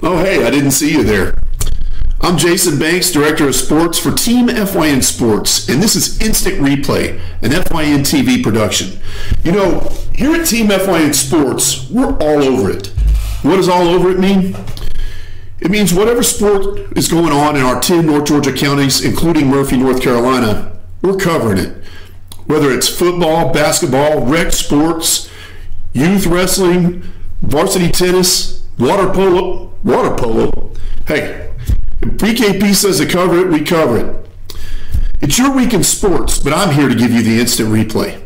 Oh, hey, I didn't see you there. I'm Jason Banks, Director of Sports for Team FYN Sports, and this is Instant Replay, an FYN TV production. You know, here at Team FYN Sports, we're all over it. What does all over it mean? It means whatever sport is going on in our 10 North Georgia counties, including Murphy, North Carolina, we're covering it. Whether it's football, basketball, rec sports, youth wrestling, varsity tennis, water polo. Hey, if PKP says to cover it, we cover it. It's your week in sports, but I'm here to give you the instant replay.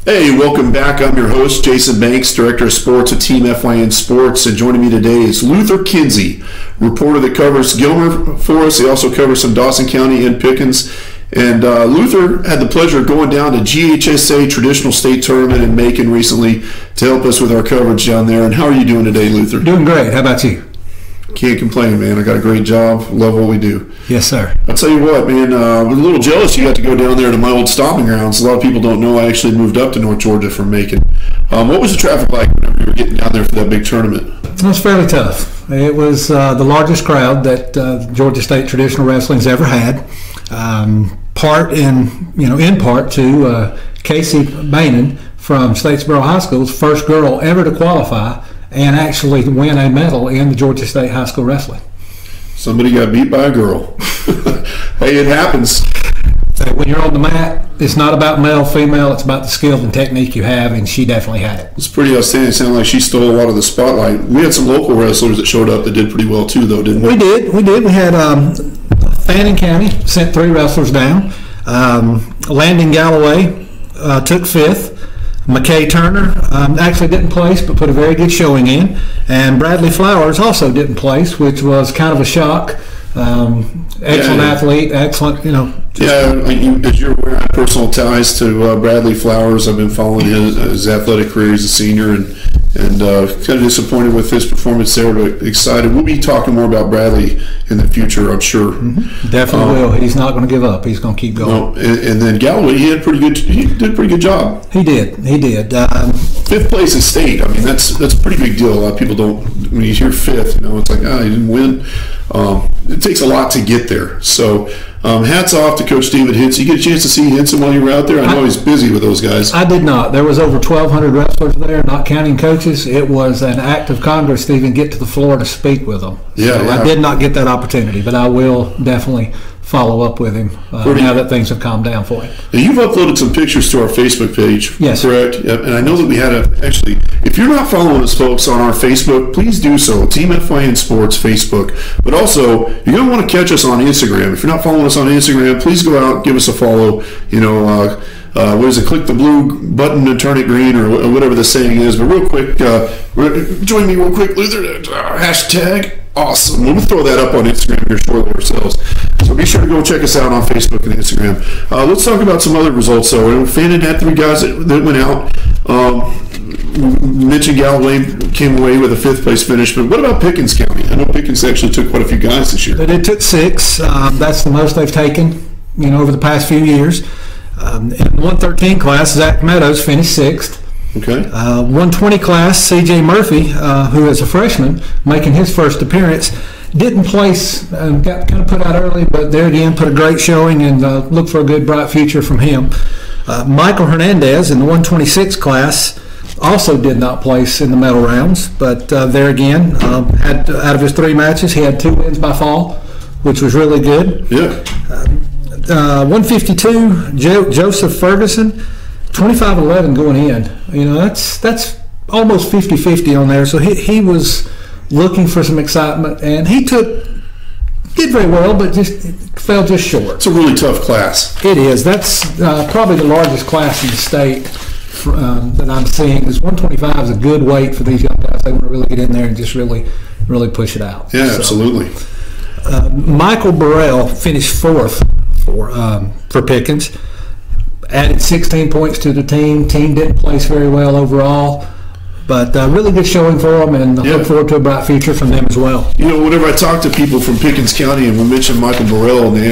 Hey, welcome back. I'm your host, Jason Banks, Director of Sports at Team FYN Sports, and joining me today is Luther Kinsey, reporter that covers Gilmer for us. He also covers some Dawson County and Pickens. And Luther had the pleasure of going down to GHSA Traditional State Tournament in Macon recently to help us with our coverage down there. And how are you doing today, Luther? Doing great. How about you? Can't complain, man. I got a great job. Love what we do. Yes, sir. I'll tell you what, man, I'm a little jealous you got to go down there to my old stomping grounds. A lot of people don't know I actually moved up to North Georgia from Macon. What was the traffic like whenever you were getting down there for that big tournament? It was fairly tough. It was the largest crowd that Georgia State Traditional Wrestling's ever had. In part to Casey Bainan from Statesboro High School's first girl ever to qualify and actually win a medal in the Georgia State High School Wrestling. Somebody got beat by a girl. Hey, it happens. So when you're on the mat, it's not about male, female, it's about the skill and technique you have, and she definitely had it. It's pretty outstanding. It sounded like she stole a lot of the spotlight. We had some local wrestlers that showed up that did pretty well too, though, didn't we? We did. We had Fannin County sent 3 wrestlers down. Landon Galloway took 5th. McKay Turner actually didn't place, but put a very good showing in. And Bradley Flowers also didn't place, which was kind of a shock. Excellent athlete, excellent, as you're aware, I have personal ties to Bradley Flowers. I've been following his athletic career as a senior, and kind of disappointed with his performance there, but excited. We'll be talking more about Bradley in the future, I'm sure. Mm-hmm. Definitely will. He's not going to give up. He's going to keep going. No, and then Galloway, he did a pretty good job. He did. 5th place in state. I mean, that's a pretty big deal. A lot of people don't. When you hear 5th, it's like, he didn't win. It takes a lot to get there. So hats off to Coach David Hinson. You get a chance to see Hinson while you were out there? I know he's busy with those guys. I did not. There was over 1,200 wrestlers there, not counting coaches. It was an act of Congress to even get to the floor to speak with them. I did not get that opportunity, but I will definitely follow up with him now that things have calmed down for him. Now, you've uploaded some pictures to our Facebook page, yes, correct? Yep. And I know that we had actually, if you're not following us, folks, on our Facebook, please do so. Team FYN Sports Facebook. But also, you're going to want to catch us on Instagram. If you're not following us on Instagram, please go out, give us a follow. What is it? Click the blue button to turn it green, or whatever the saying is. But real quick, join me real quick, Luther. Hashtag awesome. We'll throw that up on Instagram here shortly ourselves. So be sure to go check us out on Facebook and Instagram. Let's talk about some other results, though. Fannin had 3 guys that went out. Mitch and Galloway came away with a 5th place finish. But what about Pickens County? I know Pickens actually took quite a few guys this year. They took 6. That's the most they've taken, over the past few years. In the 113 class, Zach Meadows finished 6th. Okay. 120 class, C.J. Murphy, who is a freshman, making his first appearance, didn't place, got kind of put out early, but there again put a great showing and look for a good, bright future from him. Michael Hernandez in the 126 class also did not place in the medal rounds, but there again, had out of his 3 matches, he had 2 wins by fall, which was really good. Yeah. 152, Joseph Ferguson, 25-11 going in. That's almost 50-50 on there. So he was looking for some excitement, and he did very well, but just fell just short. It's a really tough class. It is. That's probably the largest class in the state that I'm seeing. Is 125 is a good weight for these young guys. They want to really get in there and just really push it out. Yeah, absolutely. Michael Burrell finished 4th for Pickens. Added 16 points to the team. Team didn't place very well overall, but really good showing for them, and look forward to a bright future from them as well. Whenever I talk to people from Pickens County and we mention Michael Burrell, and they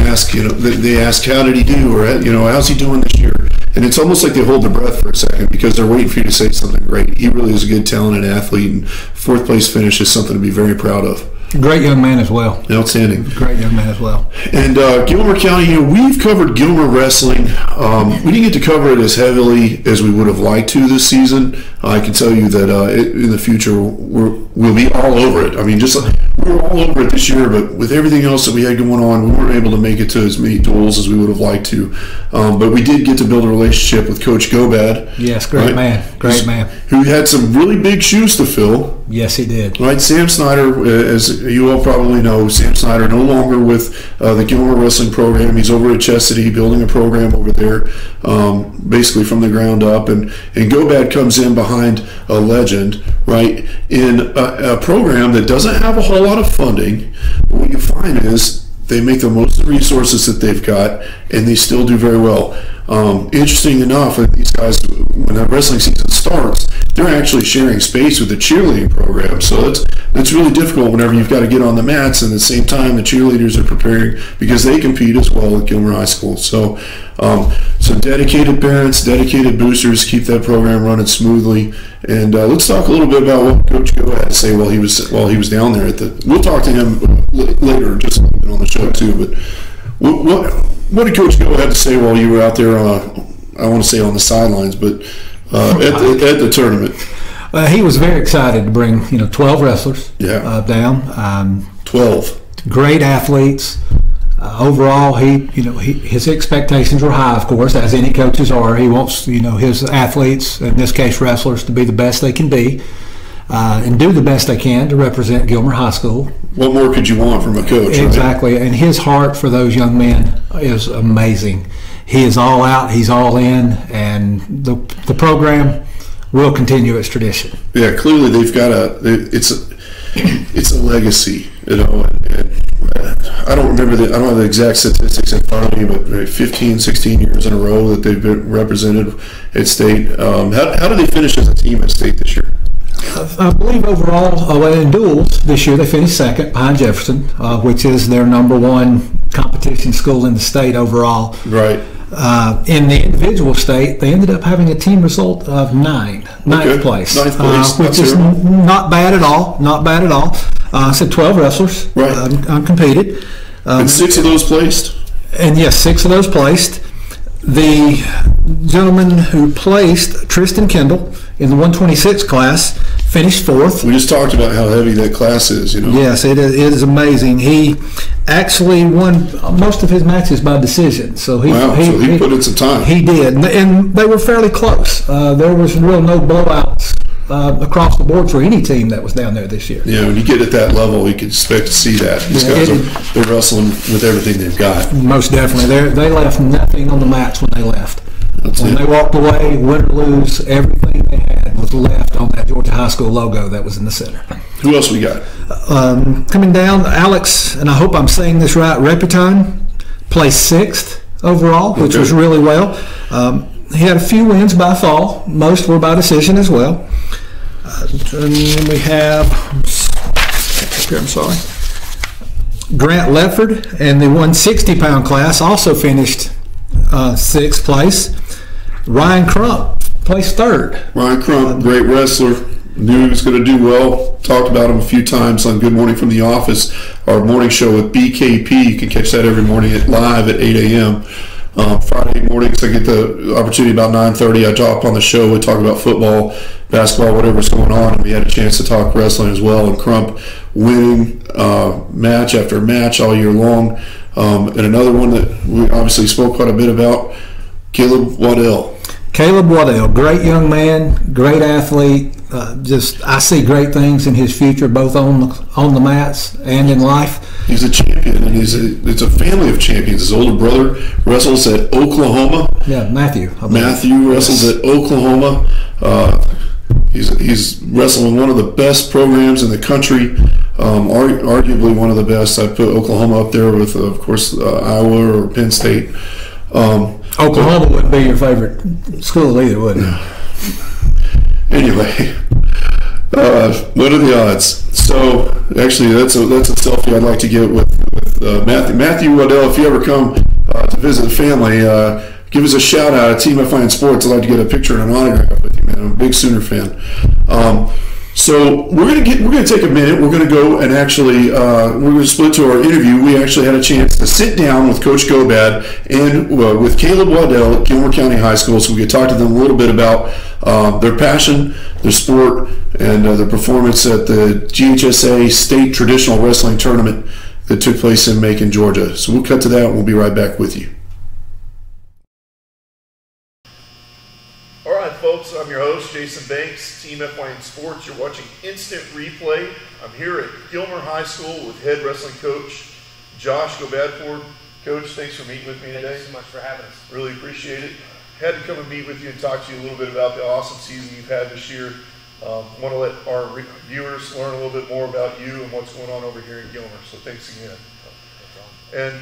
ask, how did he do, or how's he doing this year? and it's almost like they hold their breath for a second because they're waiting for you to say something great. He really is a good, talented athlete, and fourth place finish is something to be very proud of. Great young man as well. Outstanding. Great young man as well. And Gilmer County, we've covered Gilmer wrestling. We didn't get to cover it as heavily as we would have liked to this season. I can tell you that in the future we'll be all over it. I mean, just we were all over it this year, but with everything else that we had going on, we weren't able to make it to as many duels as we would have liked to. But we did get to build a relationship with Coach Gobad. Yes, great man. Great man. Who had some really big shoes to fill. Yes, he did. Right, Sam Snyder, as you all probably know, Sam Snyder no longer with the Gilmer Wrestling program. He's over at Chastity building a program over there, basically from the ground up. And Gobad comes in behind a legend, right, in a program that doesn't have a whole lot of funding. But what you find is they make the most of the resources that they've got, and they still do very well. Interesting enough, these guys, when that wrestling season starts, they're actually sharing space with the cheerleading program. So that's really difficult whenever you've got to get on the mats, and at the same time the cheerleaders are preparing because they compete as well at Gilmer High School. So some dedicated parents, dedicated boosters keep that program running smoothly. And let's talk a little bit about what Coach Go had to say while he was down there at the. We'll talk to him later, just on the show too. But what did Coach Go have to say while you were out there? I want to say on the sidelines, but at the tournament. He was very excited to bring 12 wrestlers down. 12 great athletes. Overall, his expectations were high, of course, as any coaches are. He wants his athletes, in this case wrestlers, to be the best they can be and do the best they can to represent Gilmer High School. What more could you want from a coach? Exactly, right? And his heart for those young men is amazing. He is all out, he's all in, and the program will continue its tradition. Yeah, clearly they've got it's a legacy, And I don't have the exact statistics in front of me, but 15, 16 years in a row that they've been represented at state. How do they finish as a team at state this year? I believe overall, in duels this year, they finished second behind Jefferson, which is their #1 competition school in the state overall. Right. In the individual state, they ended up having a team result of ninth place. Ninth place, which is not bad at all. Not bad at all. So 12 wrestlers competed. And 6 of those placed? And yes, 6 of those placed. The gentleman who placed, Tristan Kendall, in the 126 class, finished 4th. We just talked about how heavy that class is, Yes, it is amazing. He actually won most of his matches by decision. So he put in some time. He did, and they were fairly close. There was no blowouts across the board for any team that was down there this year. Yeah, when you get at that level, you can expect to see that. These guys they're wrestling with everything they've got. Most definitely. They left nothing on the mats when they left. When they walked away, win or lose, everything they had was left on that Georgia High School logo that was in the center. Who else we got? Coming down, Alex, and I hope I'm saying this right, Reputon placed 6th overall, which was really well. He had a few wins by fall. Most were by decision as well. And then we have, I'm sorry, Grant Ledford in the 160-pound class also finished 6th place. Ryan Crump placed 3rd. Ryan Crump, great wrestler. Knew he was going to do well. Talked about him a few times on Good Morning from the Office, our morning show with BKP. You can catch that every morning live at 8 a.m. Friday mornings, I get the opportunity about 9:30. I drop on the show. We talk about football, basketball, whatever's going on. And we had a chance to talk wrestling as well. And Crump winning match after match all year long. And another one that we obviously spoke quite a bit about, Caleb Waddell. Caleb Waddell, great young man, great athlete. I see great things in his future, both on the mats and in life. He's a champion, and it's a family of champions. His older brother wrestles at Oklahoma. Yeah, Matthew. Matthew wrestles at Oklahoma. He's wrestling one of the best programs in the country, arguably one of the best. I'd put Oklahoma up there with, of course, Iowa or Penn State. Oklahoma wouldn't be your favorite school either, would it? Anyway, what are the odds? So, actually, that's a selfie I'd like to get with Matthew Waddell. If you ever come to visit the family, give us a shout out at Team FYN Sports. I'd like to get a picture and an autograph with you, man. I'm a big Sooner fan. So we're gonna take a minute. We're gonna go and actually we're gonna split to our interview. We actually had a chance to sit down with Coach Gobad and with Caleb Waddell at Gilmer County High School, so we could talk to them a little bit about their passion, their sport, and their performance at the GHSA State Traditional Wrestling Tournament that took place in Macon, Georgia. So we'll cut to that and we'll be right back with you. All right, folks, I'm your host, Jason Banks, Team FYN Sports. You're watching Instant Replay. I'm here at Gilmer High School with head wrestling coach Josh Gobadford. Coach, thanks for meeting with me today. Thank you so much for having us. Really appreciate it. Had to come and meet with you and talk to you a little bit about the awesome season you've had this year. Want to let our viewers learn a little bit more about you and what's going on over here in Gilmer. So thanks again. And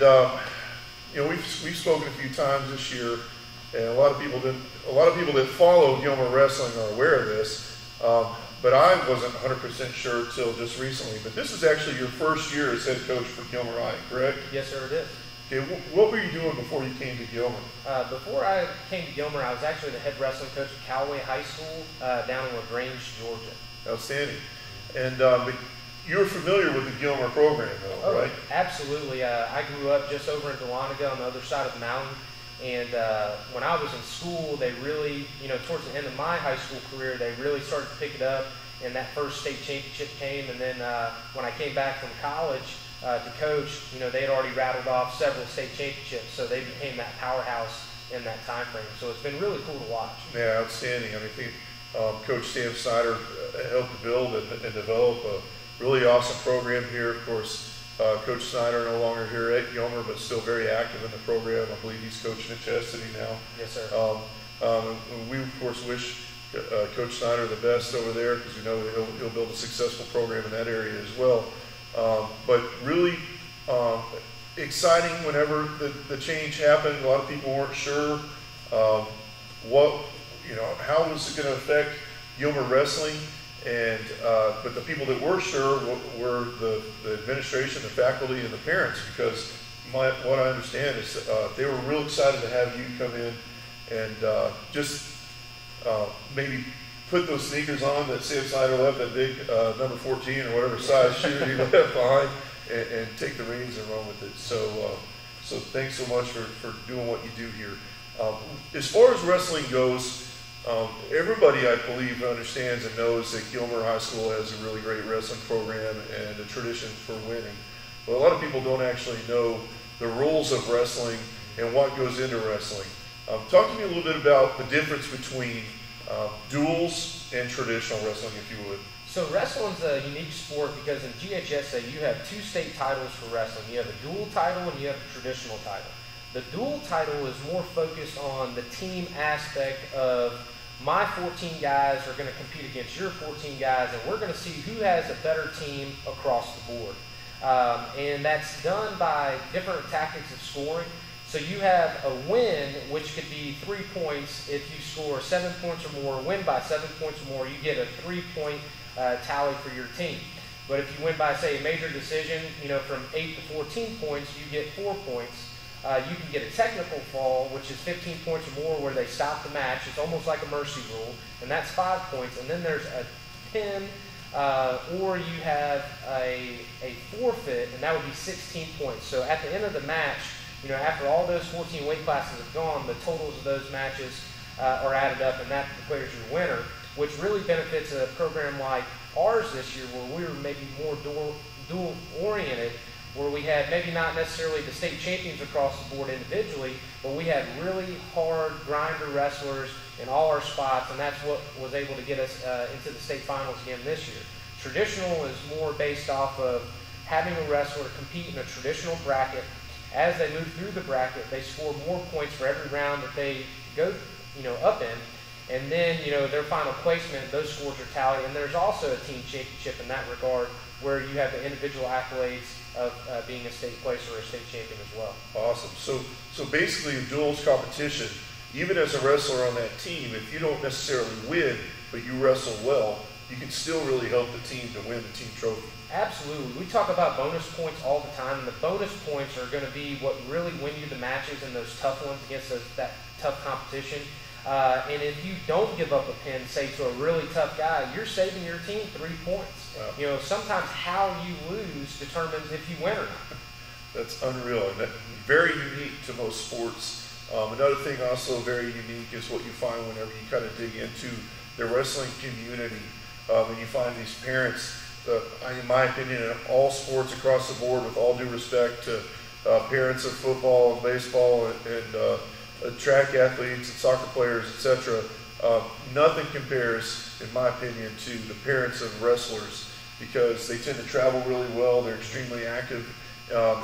you know, we've spoken a few times this year, and a lot of people that follow Gilmer wrestling are aware of this. But I wasn't 100% sure until just recently. But this is actually your first year as head coach for Gilmer High, correct? Yes, sir, it is. Okay, what were you doing before you came to Gilmer? Before I came to Gilmer, I was actually the head wrestling coach at Callaway High School down in LaGrange, Georgia. Outstanding. And but you're familiar with the Gilmer program, though, right? Absolutely. I grew up just over in Dahlonega on the other side of the mountain. And when I was in school, they really, towards the end of my high school career, they really started to pick it up. And that first state championship came. And then when I came back from college to coach, they had already rattled off several state championships. So they became that powerhouse in that time frame. So it's been really cool to watch. Yeah, outstanding. I think Coach Sam Snyder helped build and develop a really awesome program here. Of course, Coach Snyder no longer here at Gilmer, but still very active in the program. I believe he's coaching at Chastity now. Yes, sir. We, of course, wish Coach Snyder the best over there, because we know he'll build a successful program in that area as well. But really exciting whenever the change happened. A lot of people weren't sure how was it going to affect Gilmer wrestling. And but the people that were sure were the administration, the faculty, and the parents, because what I understand is they were real excited to have you come in and just maybe put those sneakers on that Sam Snyder left, that big number 14 or whatever size shoe he left behind, and take the reins and run with it. So thanks so much for doing what you do here. As far as wrestling goes, everybody, I believe, understands and knows that Gilmer High School has a really great wrestling program and a tradition for winning. But a lot of people don't actually know the rules of wrestling and what goes into wrestling. Talk to me a little bit about the difference between duels and traditional wrestling, if you would. So wrestling's a unique sport because in GHSA you have two state titles for wrestling. You have a dual title and you have a traditional title. The dual title is more focused on the team aspect of my 14 guys are going to compete against your 14 guys, and we're going to see who has a better team across the board. And that's done by different tactics of scoring. So you have a win, which could be 3 points. If you score 7 points or more, win by 7 points or more, you get a 3-point tally for your team. But if you win by, say, a major decision, from 8 to 14 points, you get 4 points. You can get a technical fall, which is 15 points or more, where they stop the match. It's almost like a mercy rule, and that's 5 points. And then there's a pin, or you have a forfeit, and that would be 16 points. So at the end of the match, after all those 14 weight classes have gone, the totals of those matches are added up, and that declares your winner, which really benefits a program like ours this year, where we were maybe more dual-oriented, where we had maybe not necessarily the state champions across the board individually, but we had really hard grinder wrestlers in all our spots, and that's what was able to get us into the state finals again this year. Traditional is more based off of having a wrestler compete in a traditional bracket. As they move through the bracket, they score more points for every round that they go, up in. And then, their final placement, those scores are tallied. And there's also a team championship in that regard, where you have the individual accolades of being a state placer or a state champion as well. Awesome. So basically, in duels competition, even as a wrestler on that team, if you don't necessarily win, but you wrestle well, you can still really help the team to win the team trophy. Absolutely. We talk about bonus points all the time, and the bonus points are going to be what really win you the matches in those tough ones against that tough competition. And if you don't give up a pin, say, to a really tough guy, you're saving your team 3 points. Wow. You know, sometimes how you lose determines if you win or not. That's unreal, and very unique to most sports. Another thing also very unique is what you find whenever you kind of dig into the wrestling community, and you find these parents, in my opinion, in all sports across the board, with all due respect to parents of football and baseball and track athletes and soccer players, etc. Nothing compares, in my opinion, to the parents of wrestlers, because they tend to travel really well. They're extremely active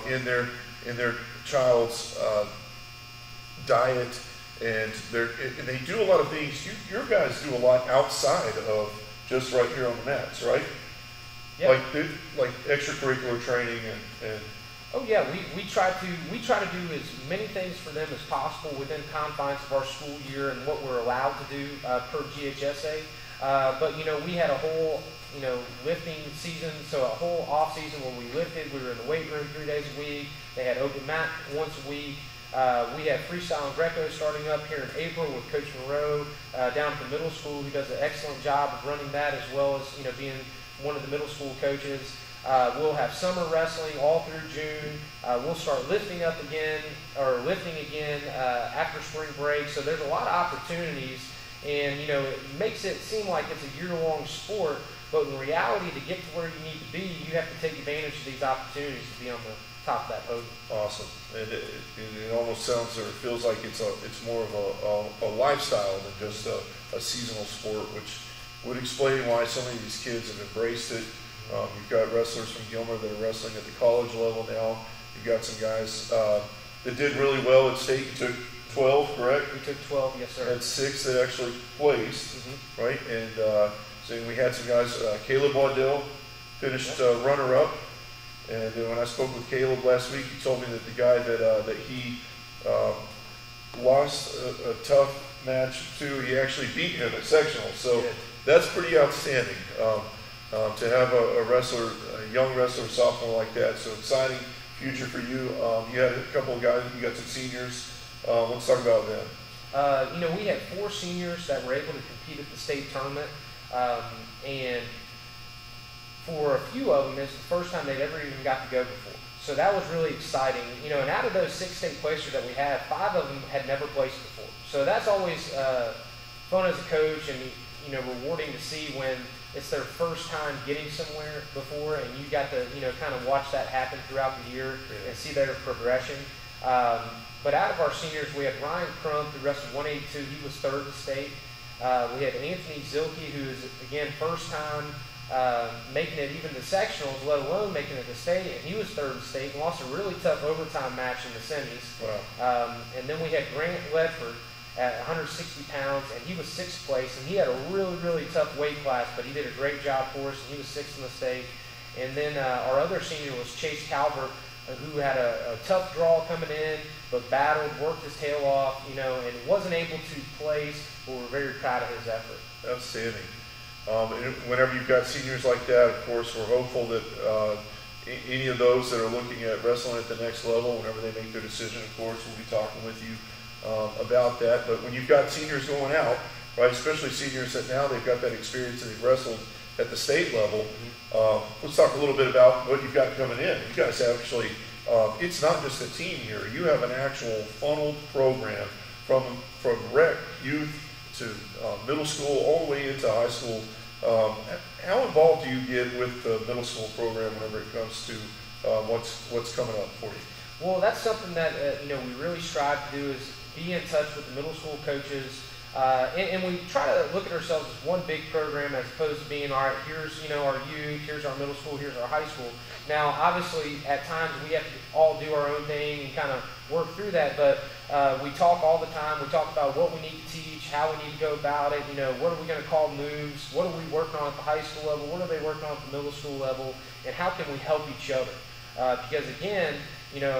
in their child's diet, and they do a lot of things. Your guys do a lot outside of just right here on the mats, right? Yeah. Like extracurricular training and Oh yeah, we try to do as many things for them as possible within confines of our school year and what we're allowed to do per GHSA. But you know, we had a whole lifting season, so a whole off season when we lifted. We were in the weight room 3 days a week. They had open mat once a week. We have freestyle and Greco starting up here in April with Coach Monroe down at the middle school, who does an excellent job of running that, as well as being one of the middle school coaches. We'll have summer wrestling all through June. We'll start lifting again after spring break. So there's a lot of opportunities, and it makes it seem like it's a year-long sport, but in reality, to get to where you need to be, you have to take advantage of these opportunities to be on the top of that podium. Awesome. And it almost sounds or feels like it's more of a lifestyle than just a seasonal sport, which would explain why so many of these kids have embraced it. You've got wrestlers from Gilmer that are wrestling at the college level now. You've got some guys that did really well at state. You took 12, correct? We took 12, yes, sir. Had 6 that actually placed, right? And so we had some guys. Caleb Waddell finished runner-up. And when I spoke with Caleb last week, he told me that the guy that he lost a tough match to, he actually beat him at sectional. So that's pretty outstanding. To have a young wrestler, sophomore like that. So exciting future for you. You had a couple of guys, you got some seniors. Let's talk about them. We had 4 seniors that were able to compete at the state tournament. And for a few of them, it's the first time they'd ever even got to go before. So that was really exciting. And out of those 6 state placers that we had, 5 of them had never placed before. So that's always fun as a coach, and rewarding to see when it's their first time getting somewhere before, and you got to kind of watch that happen throughout the year and see their progression. But out of our seniors, we had Ryan Crump, who wrestled 182. He was 3rd in state. We had Anthony Zilke, who is, again, first time making it even to sectionals, let alone making it to state, and he was 3rd in state and lost a really tough overtime match in the semis. Wow. And then we had Grant Ledford at 160 pounds, and he was 6th place, and he had a really, really tough weight class, but he did a great job for us, and he was 6th in the state. And then our other senior was Chase Calvert, who had a tough draw coming in, but battled, worked his tail off, and wasn't able to place, but we're very proud of his effort. Outstanding. And whenever you've got seniors like that, of course, we're hopeful that any of those that are looking at wrestling at the next level, whenever they make their decision, of course, we'll be talking with you about that. But when you've got seniors going out, right, especially seniors that now they've got that experience and they've wrestled at the state level, let's talk a little bit about what you've got coming in. You guys actually, it's not just a team here. You have an actual funneled program from rec, youth, to middle school, all the way into high school. How involved do you get with the middle school program whenever it comes to what's coming up for you? Well, that's something that we really strive to do, is be in touch with the middle school coaches, and we try to look at ourselves as one big program, as opposed to being, all right, here's our youth, here's our middle school, here's our high school. Now, obviously, at times we have to all do our own thing and kind of work through that, but we talk all the time. We talk about what we need to teach, how we need to go about it. What are we going to call moves? What are we working on at the high school level? What are they working on at the middle school level? And how can we help each other? Because again,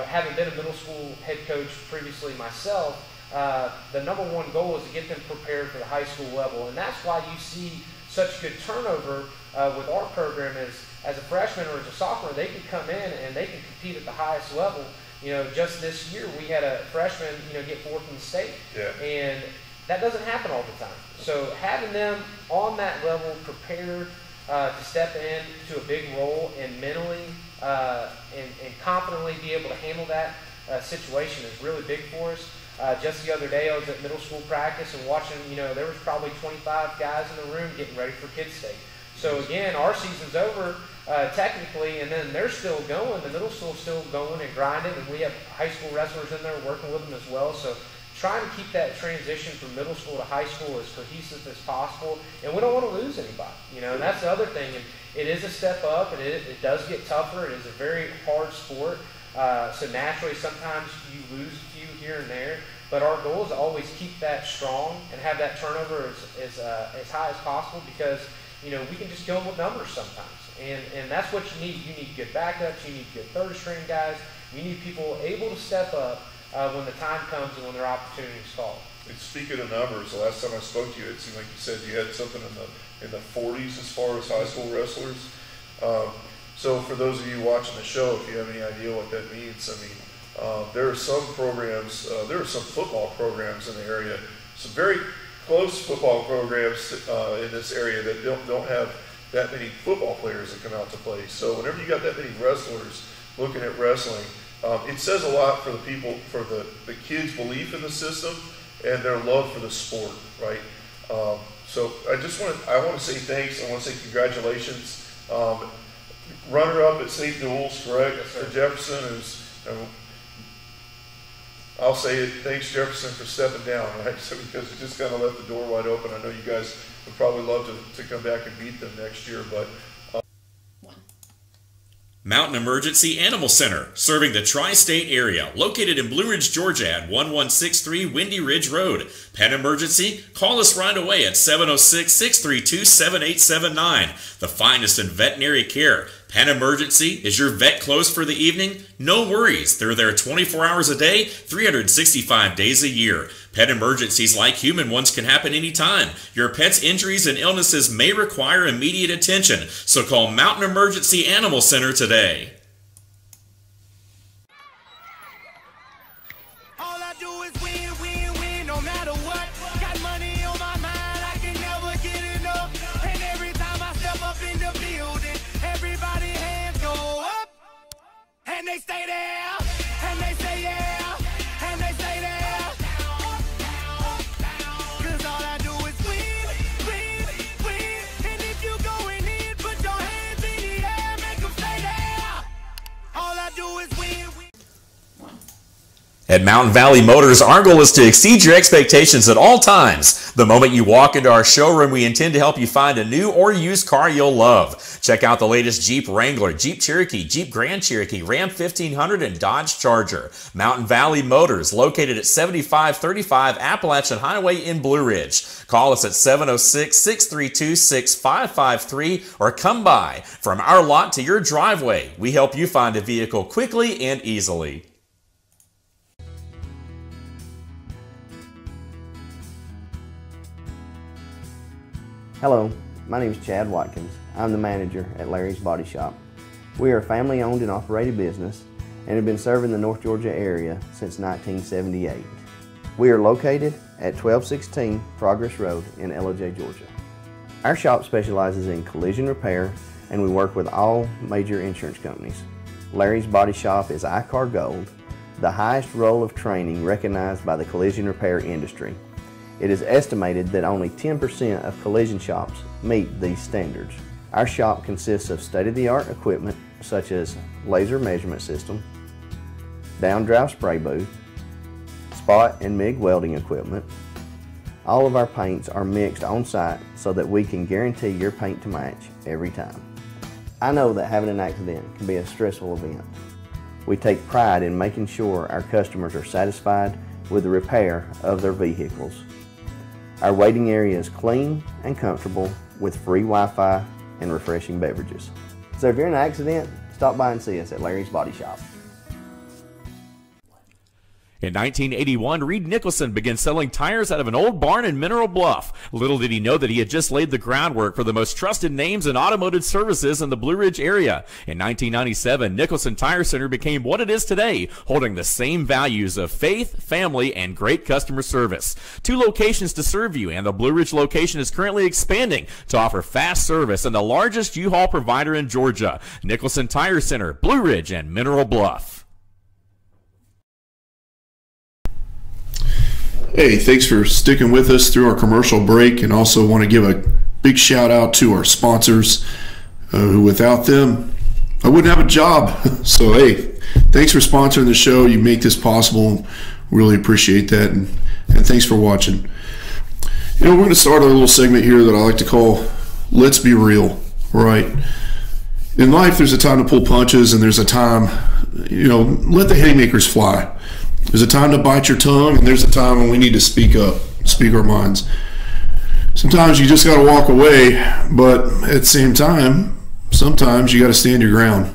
having been a middle school head coach previously myself, the number one goal is to get them prepared for the high school level, and that's why you see such good turnover with our program is, as a freshman or as a sophomore, they can come in and they can compete at the highest level. You know, just this year we had a freshman, get fourth in the state, and that doesn't happen all the time. So having them on that level prepared to step into a big role and mentally and confidently be able to handle that situation is really big for us. Just the other day I was at middle school practice and watching, there was probably 25 guys in the room getting ready for Kids State. So again, our season's over technically, and then they're still going. The middle school's still going and grinding, and we have high school wrestlers in there working with them as well. So trying to keep that transition from middle school to high school as cohesive as possible, and we don't want to lose anybody. And that's the other thing. And it is a step up, and it does get tougher. It is a very hard sport. So naturally, sometimes you lose a few here and there. But our goal is to always keep that strong and have that turnover as high as possible, because we can just kill them with numbers sometimes. And that's what you need. You need good backups. You need good third string guys. You need people able to step up when the time comes and when their opportunity is called. And speaking of numbers, the last time I spoke to you, it seemed like you said you had something in the 40s as far as high school wrestlers. So for those of you watching the show, if you have any idea what that means, there are some programs, there are some football programs in the area, some very close football programs in this area that don't have that many football players that come out to play. So whenever you got that many wrestlers looking at wrestling, it says a lot for the people, for the kids' belief in the system and their love for the sport, right? So I want to say thanks. I want to say congratulations. Runner-up at St. Duals, correct? Yes, sir. Jefferson I'll say it, thanks Jefferson for stepping down, right? So because it just kind of left the door wide open. I know you guys would probably love to come back and beat them next year, but Mountain Emergency Animal Center, serving the tri-state area, located in Blue Ridge, Georgia at 1163 Windy Ridge Road. Pet emergency? Call us right away at 706-632-7879. The finest in veterinary care. Pet emergency? Is your vet closed for the evening? No worries. They're there 24 hours a day, 365 days a year. Pet emergencies like human ones can happen anytime. Your pet's injuries and illnesses may require immediate attention, so call Mountain Emergency Animal Center today. All I do is win, win, win, no matter what. Got money on my mind, I can never get enough. And every time I step up in the building, everybody hands go up. And they stay there, and they say yeah, and they stay there. Cause all I do is win, win, win. And if you going in, put your hands in the air, make them stay there. All I do is win, win. At Mountain Valley Motors, our goal is to exceed your expectations at all times. The moment you walk into our showroom, we intend to help you find a new or used car you'll love. Check out the latest Jeep Wrangler, Jeep Cherokee, Jeep Grand Cherokee, Ram 1500, and Dodge Charger. Mountain Valley Motors, located at 7535 Appalachian Highway in Blue Ridge. Call us at 706-632-6553 or come by. From our lot to your driveway, we help you find a vehicle quickly and easily. Hello, my name is Chad Watkins. I'm the manager at Larry's Body Shop. We are a family-owned and operated business and have been serving the North Georgia area since 1978. We are located at 1216 Progress Road in LOJ, Georgia. Our shop specializes in collision repair and we work with all major insurance companies. Larry's Body Shop is ICAR Gold, the highest role of training recognized by the collision repair industry. It is estimated that only 10% of collision shops meet these standards. Our shop consists of state-of-the-art equipment such as laser measurement system, down-drive spray booth, spot and MIG welding equipment. All of our paints are mixed on-site so that we can guarantee your paint to match every time. I know that having an accident can be a stressful event. We take pride in making sure our customers are satisfied with the repair of their vehicles. Our waiting area is clean and comfortable with free Wi-Fi and refreshing beverages. So if you're in an accident, stop by and see us at Larry's Body Shop. In 1981, Reed Nicholson began selling tires out of an old barn in Mineral Bluff. Little did he know that he had just laid the groundwork for the most trusted names in automotive services in the Blue Ridge area. In 1997, Nicholson Tire Center became what it is today, holding the same values of faith, family, and great customer service. 2 locations to serve you, and the Blue Ridge location is currently expanding to offer fast service and the largest U-Haul provider in Georgia. Nicholson Tire Center, Blue Ridge, and Mineral Bluff. Hey, thanks for sticking with us through our commercial break, and also want to give a big shout out to our sponsors, who without them, I wouldn't have a job. So, hey, thanks for sponsoring the show. You make this possible. Really appreciate that, and thanks for watching. You know, we're going to start a little segment here that I like to call Let's Be Real, right? In life, there's a time to pull punches, and there's a time, let the haymakers fly. There's a time to bite your tongue, and there's a time when we need to speak up, speak our minds. Sometimes you just got to walk away, but at the same time, sometimes you got to stand your ground.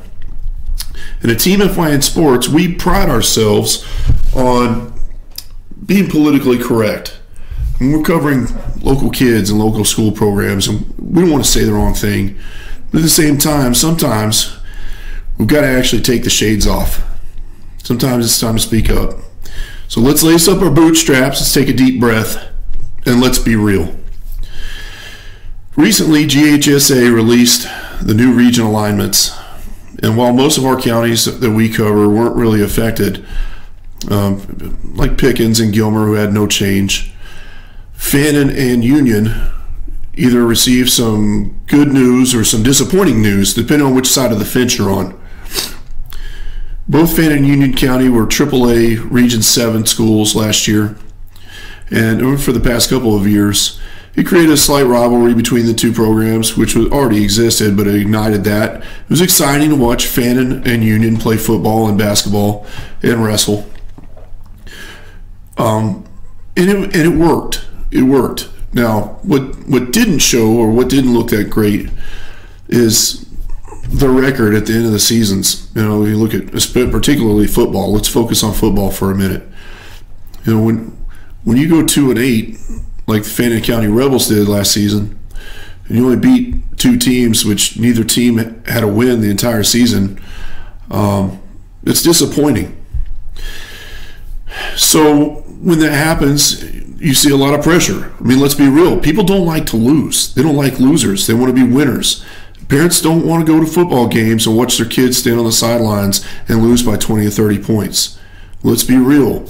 And at Team FYN Sports, we pride ourselves on being politically correct. And we're covering local kids and local school programs, and we don't want to say the wrong thing. But at the same time, sometimes we've got to actually take the shades off. Sometimes it's time to speak up. So let's lace up our bootstraps, let's take a deep breath, and let's be real. Recently, GHSA released the new region alignments, and while most of our counties that we cover weren't really affected, like Pickens and Gilmer, who had no change, Fannin and Union either received some good news or some disappointing news, depending on which side of the fence you're on. Both Fannin and Union County were AAA Region 7 schools last year, and for the past couple of years, it created a slight rivalry between the two programs, which already existed, but it ignited that. It was exciting to watch Fannin and Union play football and basketball and wrestle. And it worked. It worked. Now, what didn't show, or what didn't look that great, is the record at the end of the seasons. You look at particularly football. Let's focus on football for a minute. When you go 2-8, like the Fannin County Rebels did last season, and you only beat 2 teams, which neither team had a win the entire season, it's disappointing. So when that happens, you see a lot of pressure. I mean, let's be real. People don't like to lose. They don't like losers. They want to be winners. Parents don't want to go to football games and watch their kids stand on the sidelines and lose by 20 or 30 points. Let's be real.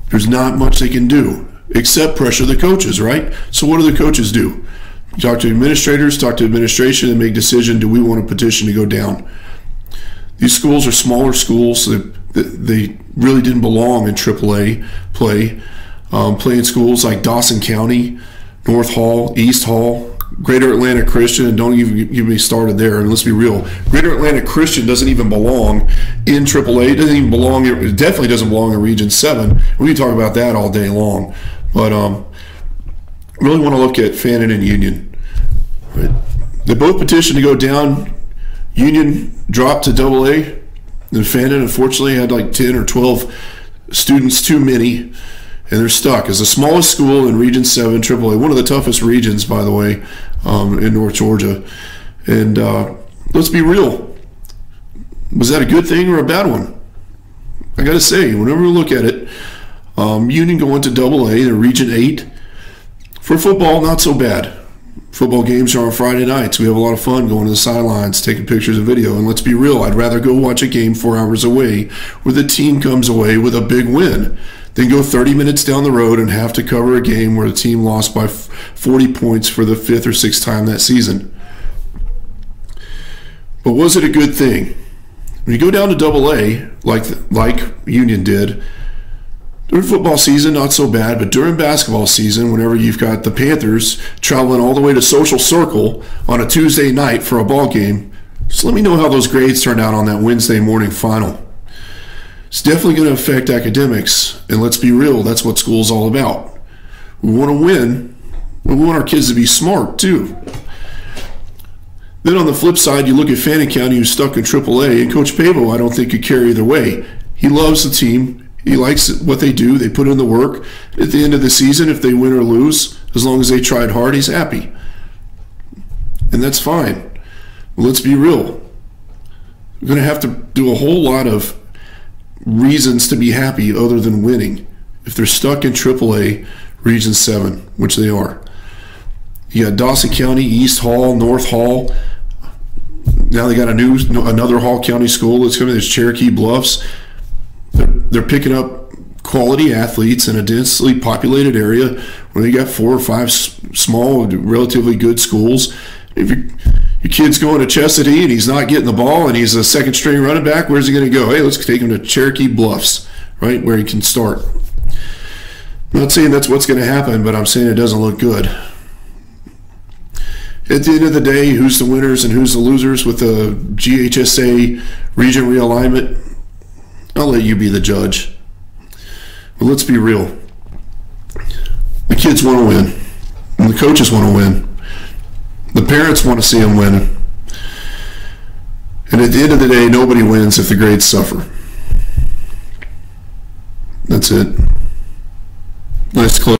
There's not much they can do except pressure the coaches, right? So what do the coaches do? Talk to administrators, talk to administration, and make a decision, do we want a petition to go down? These schools are smaller schools. So they really didn't belong in AAA play. Playing schools like Dawson County, North Hall, East Hall, Greater Atlanta Christian, and don't even get me started there. And let's be real, Greater Atlanta Christian doesn't even belong in AAA. It doesn't even belong. It definitely doesn't belong in Region 7. We can talk about that all day long. But really want to look at Fannin and Union. Right? They both petitioned to go down. Union dropped to AA, and Fannin unfortunately had like 10 or 12 students too many. And they're stuck. As the smallest school in Region 7 AAA, one of the toughest regions, by the way, in North Georgia. And let's be real. Was that a good thing or a bad one? I got to say, whenever we look at it, Union going to AA, they're Region 8. For football, not so bad. Football games are on Friday nights. We have a lot of fun going to the sidelines, taking pictures and video. And let's be real, I'd rather go watch a game 4 hours away where the team comes away with a big win than go 30 minutes down the road and have to cover a game where the team lost by 40 points for the 5th or 6th time that season. But was it a good thing? When you go down to AA, like Union did, during football season, not so bad, but during basketball season, whenever you've got the Panthers traveling all the way to Social Circle on a Tuesday night for a ball game, just let me know how those grades turned out on that Wednesday morning final. It's definitely going to affect academics, and let's be real, that's what school's all about. We want to win, but we want our kids to be smart too. Then on the flip side, you look at Fannin County, who's stuck in AAA, and Coach Pavo, I don't think, could care either way. He loves the team. He likes what they do. They put in the work. At the end of the season, if they win or lose, as long as they tried hard, he's happy. And that's fine. Well, let's be real. We're going to have to do a whole lot of reasons to be happy other than winning if they're stuck in AAA Region 7, which they are. You got Dawson County, East Hall, North Hall. Now they got another Hall County school that's coming. There's Cherokee Bluffs. They're picking up quality athletes in a densely populated area where they got 4 or 5 small, relatively good schools. If your kid's going to Chestatee and he's not getting the ball and he's a second string running back, where's he going to go? Hey, let's take him to Cherokee Bluffs, right, where he can start. I'm not saying that's what's going to happen, but I'm saying it doesn't look good. At the end of the day, who's the winners and who's the losers with the GHSA region realignment? I'll let you be the judge. But let's be real. The kids want to win. And the coaches want to win. The parents want to see them win. And at the end of the day, nobody wins if the grades suffer. That's it. Nice close.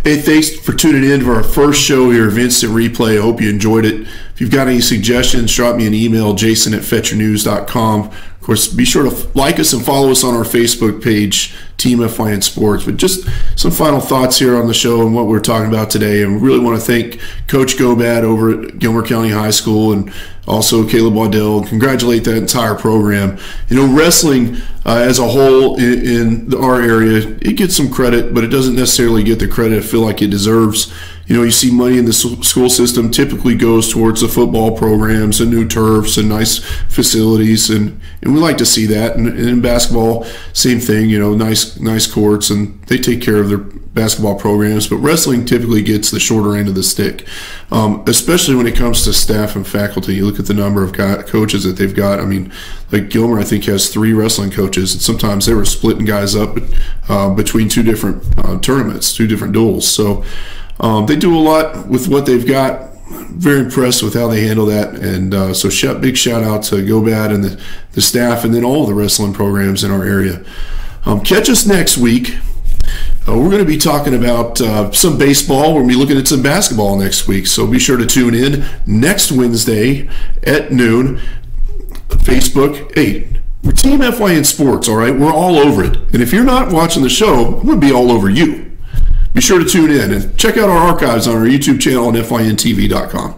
Hey, thanks for tuning in to our first show here of Instant Replay. I hope you enjoyed it. If you've got any suggestions, drop me an email, jason@fetchernews.com. Of course, be sure to like us and follow us on our Facebook page, Team FYN Sports. But just some final thoughts here on the show and what we're talking about today. And we really want to thank Coach Gobad over at Gilmer County High School and also Caleb Waddell, and congratulate that entire program. You know, wrestling as a whole in our area, it gets some credit, but it doesn't necessarily get the credit I feel like it deserves. You know, you see money in the school system typically goes towards the football programs and new turfs and nice facilities, and we like to see that. And in basketball, same thing, you know, nice courts, and they take care of their basketball programs, but wrestling typically gets the shorter end of the stick, especially when it comes to staff and faculty. You look at the number of coaches that they've got. I mean, like Gilmer, I think, has 3 wrestling coaches, and sometimes they were splitting guys up between 2 different tournaments, 2 different duels. So they do a lot with what they've got. Very impressed with how they handle that, and so big shout out to Gobad and the staff, and then all of the wrestling programs in our area. Catch us next week. We're going to be talking about some baseball. We'll be looking at some basketball next week, so be sure to tune in next Wednesday at noon. Facebook, hey, we're Team FYN Sports, all right? We're all over it. And if you're not watching the show, I'm going to be all over you. Be sure to tune in and check out our archives on our YouTube channel on FYNTV.com.